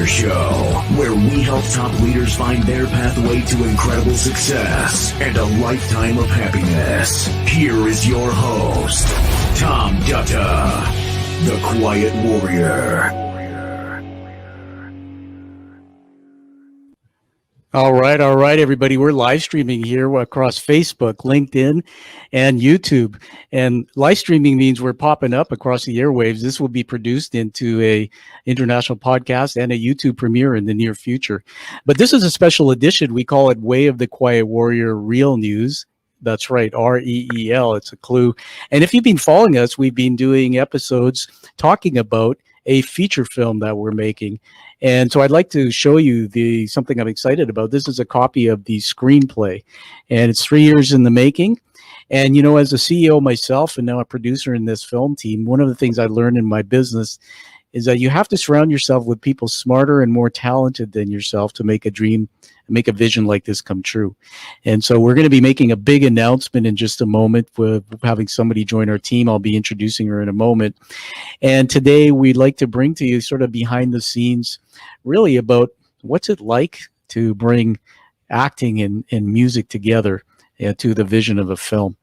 Leader Show, where we help top leaders find their pathway to incredible success and a lifetime of happiness. Here is your host, Tom Dutta, the Quiet Warrior. All right, everybody. We're live streaming here across Facebook, LinkedIn, and YouTube. And live streaming means we're popping up across the airwaves. This will be produced into a international podcast and a YouTube premiere in the near future. But this is a special edition. We call it Way of the Quiet Warrior Real News. That's right, REEL. It's a clue. And if you've been following us, we've been doing episodes talking about a feature film that we're making. And so I'd like to show you something I'm excited about. This is a copy of the screenplay, and it's 3 years in the making. And, you know, as a CEO myself and now a producer in this film team, one of the things I learned in my business is that you have to surround yourself with people smarter and more talented than yourself to make a vision like this come true. And so we're going to be making a big announcement in just a moment with having somebody join our team. I'll be introducing her in a moment. And today we'd like to bring to you sort of behind the scenes, really about what's it like to bring acting and music together to the vision of a film.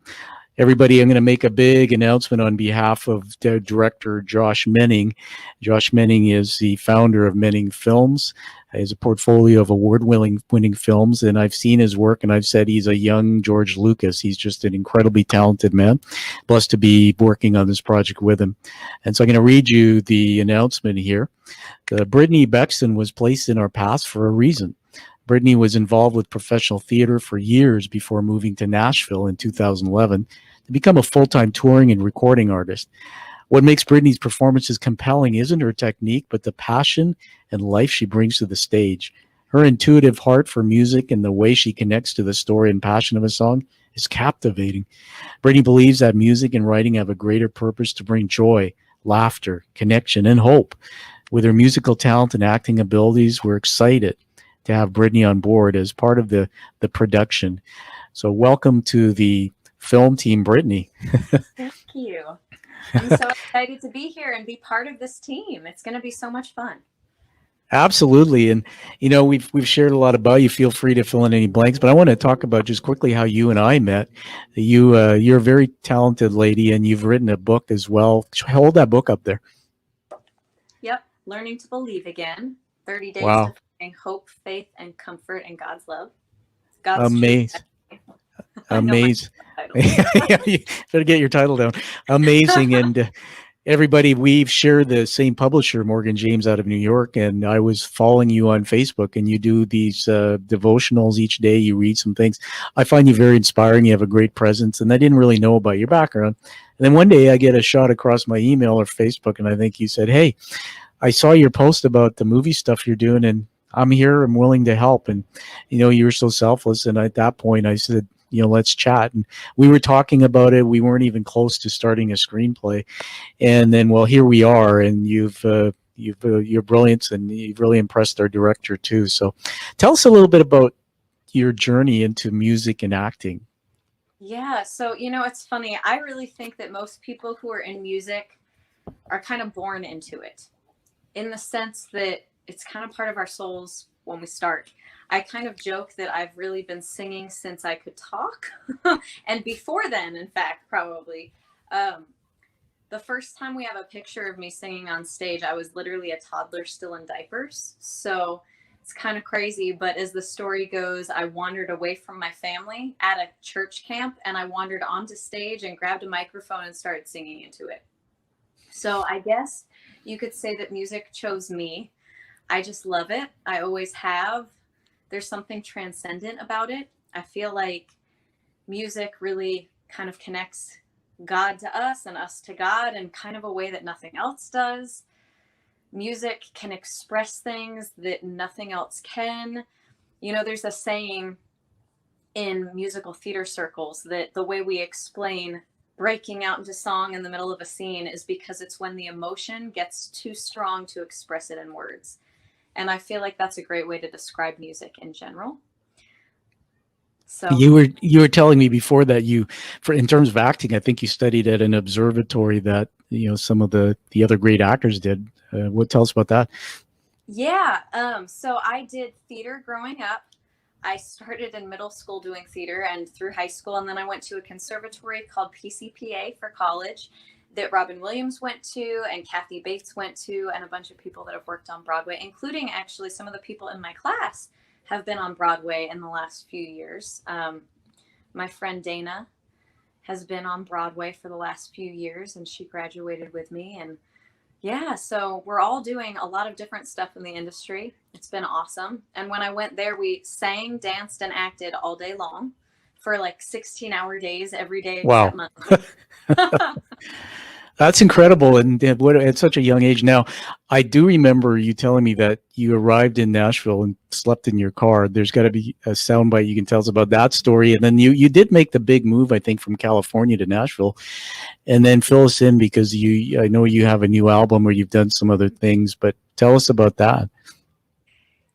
Everybody, I'm going to make a big announcement on behalf of director Josh Menning. Josh Menning is the founder of Menning Films. He has a portfolio of award-winning films, and I've seen his work, and I've said he's a young George Lucas. He's just an incredibly talented man. Blessed to be working on this project with him. And so I'm going to read you the announcement here. Brittany Bexton was placed in our paths for a reason. Brittany was involved with professional theater for years before moving to Nashville in 2011 to become a full-time touring and recording artist. What makes Brittany's performances compelling isn't her technique, but the passion and life she brings to the stage. Her intuitive heart for music and the way she connects to the story and passion of a song is captivating. Brittany believes that music and writing have a greater purpose to bring joy, laughter, connection, and hope. With her musical talent and acting abilities, we're excited to have Brittany on board as part of the production. So welcome to the film team, Brittany. Thank you. I'm so excited to be here and be part of this team. It's going to be so much fun. Absolutely. And, you know, we've shared a lot about you. Feel free to fill in any blanks, but I want to talk about just quickly how you and I met. You're a very talented lady, and you've written a book as well. Hold that book up there. Yep. Learning to Believe Again. 30 Days Wow. to Finding Hope, Faith, and Comfort in God's Love. God's Amazing. Amazing. You better get your title down. Amazing. And everybody, we've shared the same publisher, Morgan James, out of New York, and I was following you on Facebook, and you do these devotionals each day. You read some things. I find you very inspiring. You have a great presence, and I didn't really know about your background. And then one day I get a shot across my email or Facebook, and I think you said, "Hey, I saw your post about the movie stuff you're doing, and I'm here. I'm willing to help." And, you know, you were so selfless. And at that point I said, you know, let's chat. And we were talking about it. We weren't even close to starting a screenplay. And then, well, here we are, and you're brilliant, and you've really impressed our director too. So tell us a little bit about your journey into music and acting. Yeah. So, you know, it's funny. I really think that most people who are in music are kind of born into it, in the sense that it's kind of part of our souls when we start. I kind of joke that I've really been singing since I could talk. And before then, in fact, probably. The first time we have a picture of me singing on stage, I was literally a toddler still in diapers. So it's kind of crazy. But as the story goes, I wandered away from my family at a church camp, and I wandered onto stage and grabbed a microphone and started singing into it. So I guess you could say that music chose me. I just love it. I always have. There's something transcendent about it. I feel like music really kind of connects God to us and us to God in kind of a way that nothing else does. Music can express things that nothing else can. You know, there's a saying in musical theater circles that the way we explain breaking out into song in the middle of a scene is because it's when the emotion gets too strong to express it in words. And I feel like that's a great way to describe music in general. So you were telling me before that in terms of acting, I think you studied at an observatory that, you know, some of the other great actors did. What tell us about that? Yeah. So I did theater growing up. I started in middle school doing theater and through high school, and then I went to a conservatory called PCPA for college that Robin Williams went to and Kathy Bates went to, and a bunch of people that have worked on Broadway, including actually some of the people in my class have been on Broadway in the last few years. My friend Dana has been on Broadway for the last few years, and she graduated with me. And yeah, so we're all doing a lot of different stuff in the industry. It's been awesome. And when I went there, we sang, danced, and acted all day long for like 16-hour days every day except Wow. Monday. That's incredible, and what at such a young age. Now, I do remember you telling me that you arrived in Nashville and slept in your car. There's got to be a soundbite you can tell us about that story, and then you did make the big move, I think, from California to Nashville, and then fill us in because I know you have a new album or you've done some other things, but tell us about that.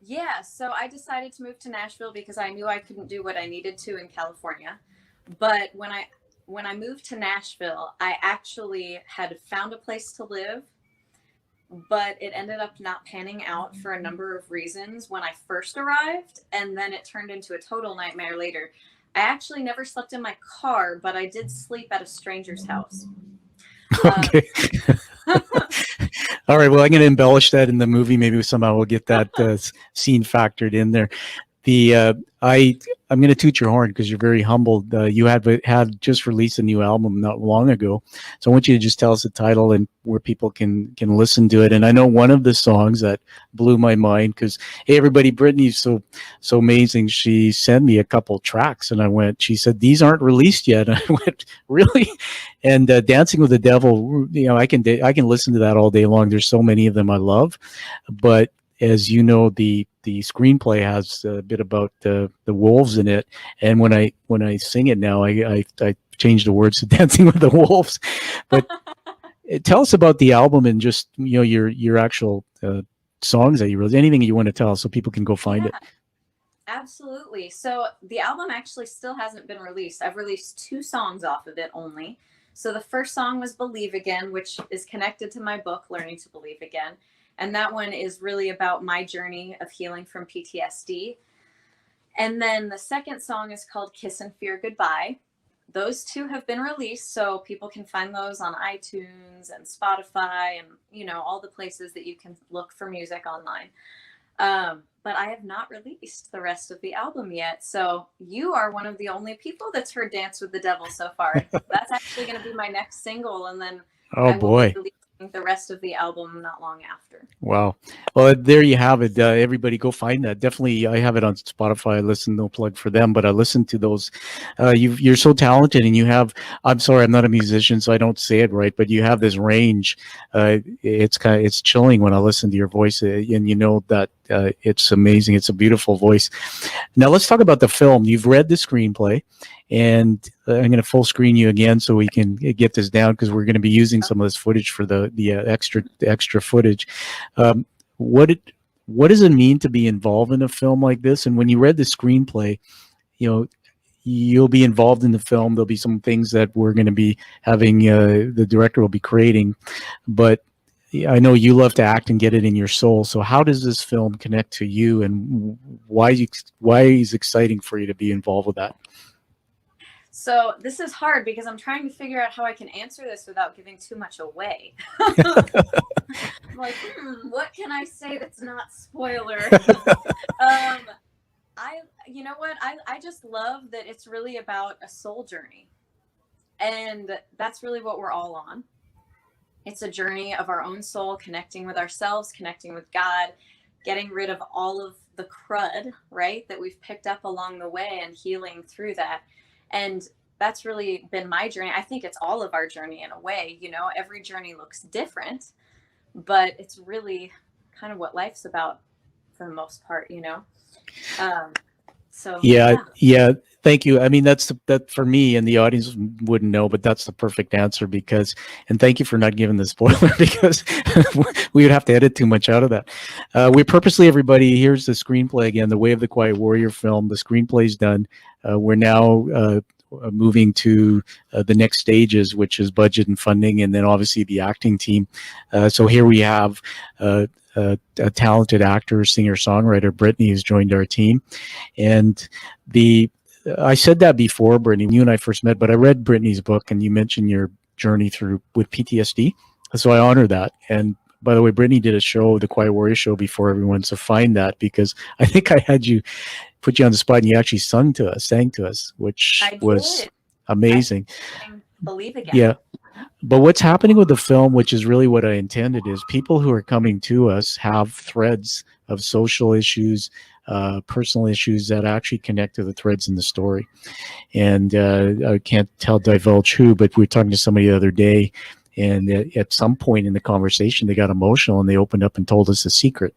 Yeah, so I decided to move to Nashville because I knew I couldn't do what I needed to in California. But when I moved to Nashville, I actually had found a place to live, but it ended up not panning out for a number of reasons when I first arrived, and then it turned into a total nightmare later. I actually never slept in my car, but I did sleep at a stranger's house. Okay. All right. Well, I'm going to embellish that in the movie. Maybe somehow we'll get that scene factored in there. I'm going to toot your horn because you're very humbled. You had just released a new album not long ago, so I want you to just tell us the title and where people can listen to it. And I know one of the songs that blew my mind because, hey, everybody, Brittany's so amazing. She sent me a couple tracks, and she said these aren't released yet. And I went, really? And Dancing with the Devil, I can listen to that all day long. There's so many of them I love, but as you know, the screenplay has a bit about the wolves in it, and when I sing it now, I change the words to Dancing with the Wolves. But tell us about the album and just your actual songs that you wrote. Anything you want to tell us so people can go find it. Absolutely. So the album actually still hasn't been released. I've released 2 songs off of it only. So the first song was Believe Again, which is connected to my book, Learning to Believe Again. And that one is really about my journey of healing from PTSD. And then the second song is called Kiss and Fear Goodbye. Those 2 have been released, so people can find those on iTunes and Spotify and, all the places that you can look for music online. But I have not released the rest of the album yet. So you are one of the only people that's heard Dance with the Devil so far. That's actually going to be my next single. And then I will be releasing the rest of the album not long after. Wow. Well, there you have it. Everybody go find that. Definitely, I have it on Spotify. I listen, no plug for them, but I listen to those. You're so talented, and I'm sorry, I'm not a musician, so I don't say it right, but you have this range. It's chilling when I listen to your voice, and that it's amazing. It's a beautiful voice. Now let's talk about the film. You've read the screenplay, and I'm going to full screen you again so we can get this down because we're going to be using some of this footage for the extra footage. What does it mean to be involved in a film like this? And when you read the screenplay, you'll be involved in the film. There'll be some things that we're going to be having, the director will be creating, but I know you love to act and get it in your soul. So how does this film connect to you, and why is it exciting for you to be involved with that? So this is hard because I'm trying to figure out how I can answer this without giving too much away. I'm like, what can I say that's not spoiler? You know what? I just love that it's really about a soul journey. And that's really what we're all on. It's a journey of our own soul, connecting with ourselves, connecting with God, getting rid of all of the crud, right, that we've picked up along the way and healing through that. And that's really been my journey. I think it's all of our journey in a way. Every journey looks different, but it's really kind of what life's about for the most part, So yeah. Thank you. I mean, that for me, and the audience wouldn't know, but that's the perfect answer and thank you for not giving the spoiler because we would have to edit too much out of that. We purposely, everybody, here's the screenplay again, The Way of the Quiet Warrior film. The screenplay's done. We're now moving to the next stages, which is budget and funding, and then obviously the acting team. So here we have a talented actor, singer, songwriter. Brittany has joined our team, and I said that before, Brittany, you and I first met, but I read Brittany's book, and you mentioned your journey through with PTSD, so I honor that. And by the way, Brittany did a show, the Quiet Warrior Show, before everyone, so find that, because I think I had you put you on the spot, and you actually sang to us, which was amazing. I believe again. Yeah. But what's happening with the film, which is really what I intended, is people who are coming to us have threads of social issues, personal issues that actually connect to the threads in the story. And I can't divulge who, but we were talking to somebody the other day, and at some point in the conversation, they got emotional and they opened up and told us a secret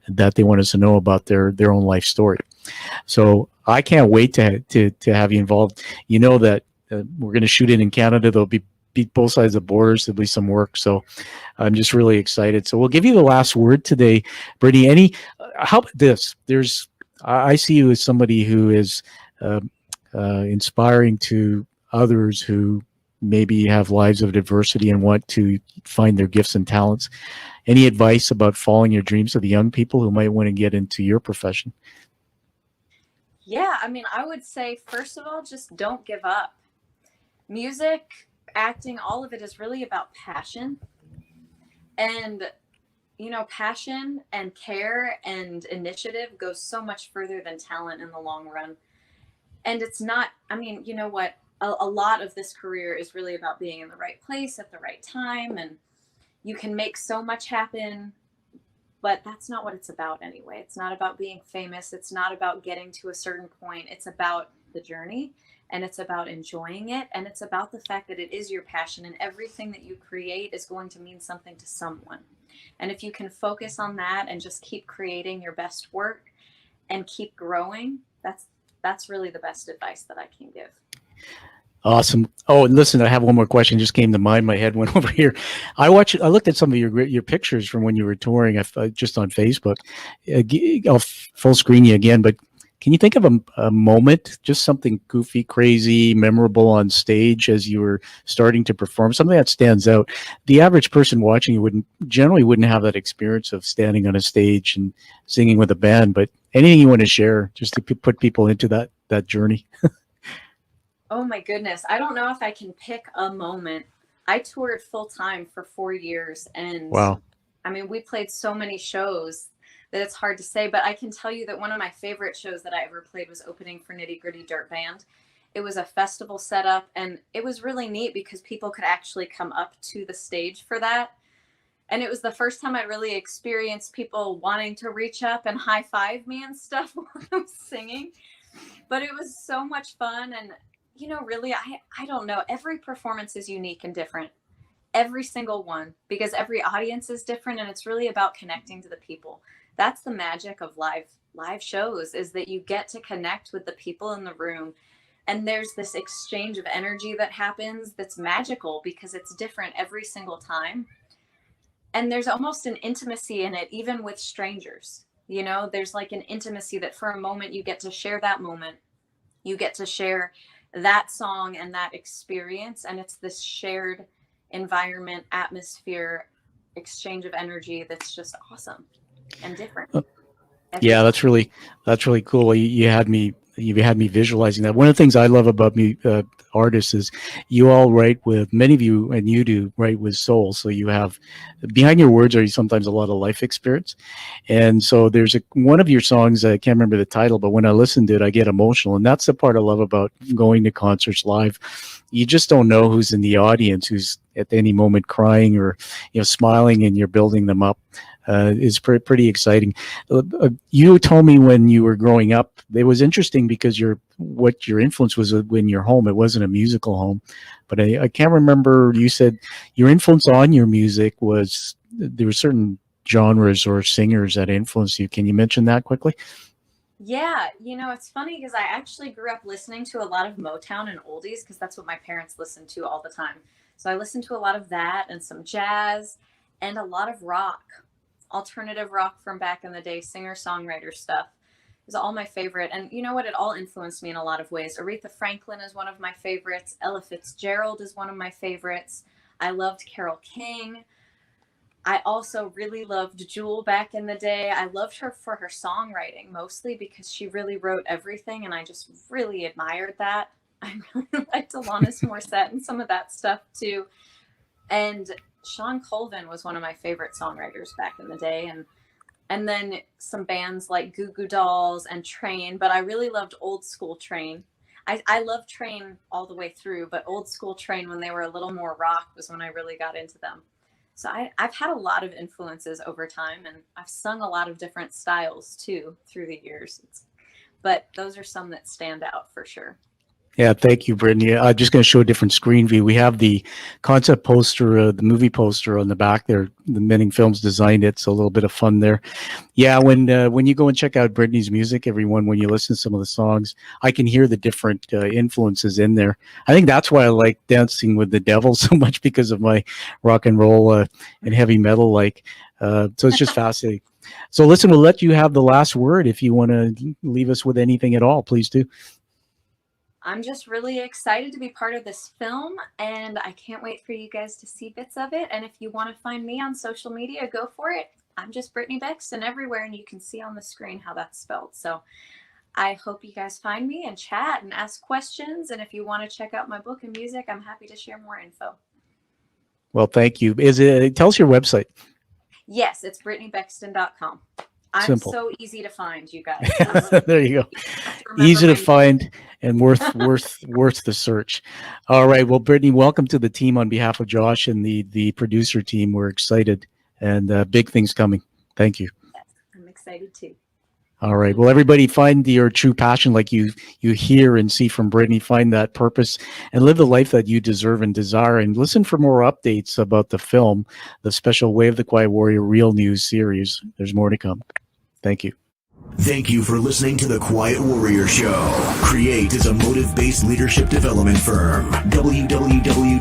that they want us to know about their own life story. So I can't wait to have you involved. You know that we're going to shoot it in Canada. There'll be both sides of the borders. There'll be some work. So I'm just really excited. So we'll give you the last word today, Brittany. How about this? I see you as somebody who is inspiring to others who maybe have lives of diversity and want to find their gifts and talents. Any advice about following your dreams of the young people who might want to get into your profession? Yeah, I mean, I would say, first of all, just don't give up. Music, acting, all of it is really about passion. And, you know, passion and care and initiative goes so much further than talent in the long run. And it's not, I mean, you know what? A lot of this career is really about being in the right place at the right time. And you can make so much happen, but that's not what it's about anyway. It's not about being famous. It's not about getting to a certain point. It's about the journey, and it's about enjoying it. And it's about the fact that it is your passion, and everything that you create is going to mean something to someone. And if you can focus on that and just keep creating your best work and keep growing, that's really the best advice that I can give. Awesome. Oh, and listen, I have one more question. Just came to mind. My head went over here. I looked at some of your pictures from when you were touring, just on Facebook. I'll full screen you again, but can you think of a moment, just something goofy, crazy, memorable on stage as you were starting to perform, something that stands out? The average person watching you generally wouldn't have that experience of standing on a stage and singing with a band, but anything you want to share just to put people into that journey? Oh my goodness. I don't know if I can pick a moment. I toured full time for 4 years, and wow. I mean, we played so many shows that it's hard to say, but I can tell you that one of my favorite shows that I ever played was opening for Nitty Gritty Dirt Band. It was a festival setup, and it was really neat because people could actually come up to the stage for that. And it was the first time I really experienced people wanting to reach up and high five me and stuff while I was singing. But it was so much fun. And you know, really, I don't know. Every performance is unique and different. Every single one, because every audience is different, and it's really about connecting to the people. That's the magic of live shows, is that you get to connect with the people in the room, and there's this exchange of energy that happens that's magical because it's different every single time. And there's almost an intimacy in it, even with strangers. You know, there's like an intimacy that for a moment you get to share that moment. You get to share that song and that experience, and it's this shared environment, atmosphere, exchange of energy that's just awesome and different. Yeah, that's really cool. You had me visualizing that. One of the things I love about artists is you all write with, many of you, and you do write with soul. So you have, behind your words are sometimes a lot of life experience. And so there's one of your songs, I can't remember the title, but when I listen to it, I get emotional. And that's the part I love about going to concerts live. You just don't know who's in the audience, who's at any moment crying or, smiling, and you're building them up. Is pretty exciting. You told me when you were growing up, it was interesting because what your influence was in your home. It wasn't a musical home, but I can't remember. You said your influence on your music was, there were certain genres or singers that influenced you. Can you mention that quickly? Yeah, it's funny because I actually grew up listening to a lot of Motown and oldies because that's what my parents listened to all the time. So I listened to a lot of that and some jazz and a lot of rock. Alternative rock from back in the day, singer-songwriter stuff is all my favorite. And you know what? It all influenced me in a lot of ways. Aretha Franklin is one of my favorites. Ella Fitzgerald is one of my favorites. I loved Carole King. I also really loved Jewel back in the day. I loved her for her songwriting, mostly because she really wrote everything, and I just really admired that. I really liked Alanis Morissette and some of that stuff too. And Sean Colvin was one of my favorite songwriters back in the day, and then some bands like Goo Goo Dolls and Train, but I really loved old school Train. I love Train all the way through, but old school Train, when they were a little more rock, was when I really got into them. So I've had a lot of influences over time, and I've sung a lot of different styles too through the years. But those are some that stand out for sure. Yeah, thank you, Brittany. I'm just going to show a different screen view. We have the concept poster, the movie poster on the back there. The Menning Films designed it, so a little bit of fun there. Yeah, when you go and check out Brittany's music, everyone, when you listen to some of the songs, I can hear the different influences in there. I think that's why I like Dancing with the Devil so much, because of my rock and roll and heavy metal so it's just fascinating. So listen, we'll let you have the last word. If you want to leave us with anything at all, please do. I'm just really excited to be part of this film, and I can't wait for you guys to see bits of it. And if you want to find me on social media, go for it. I'm just Brittany Bexton everywhere, and you can see on the screen how that's spelled. So I hope you guys find me and chat and ask questions. And if you want to check out my book and music, I'm happy to share more info. Well, thank you. Tell us your website. Yes, it's BrittanyBexton.com. I'm Simple. so easy to find, you guys. There you go. Easy to find and worth the search. All right. Well, Brittany, welcome to the team on behalf of Josh and the producer team. We're excited, and big things coming. Thank you. Yes, I'm excited too. All right. Well, everybody, find your true passion, like you hear and see from Brittany. Find that purpose and live the life that you deserve and desire. And listen for more updates about the film, the special Way of the Quiet Warrior Real News series. There's more to come. Thank you. Thank you for listening to The Quiet Warrior Show. Create is a motive-based leadership development firm. www.kreat.ca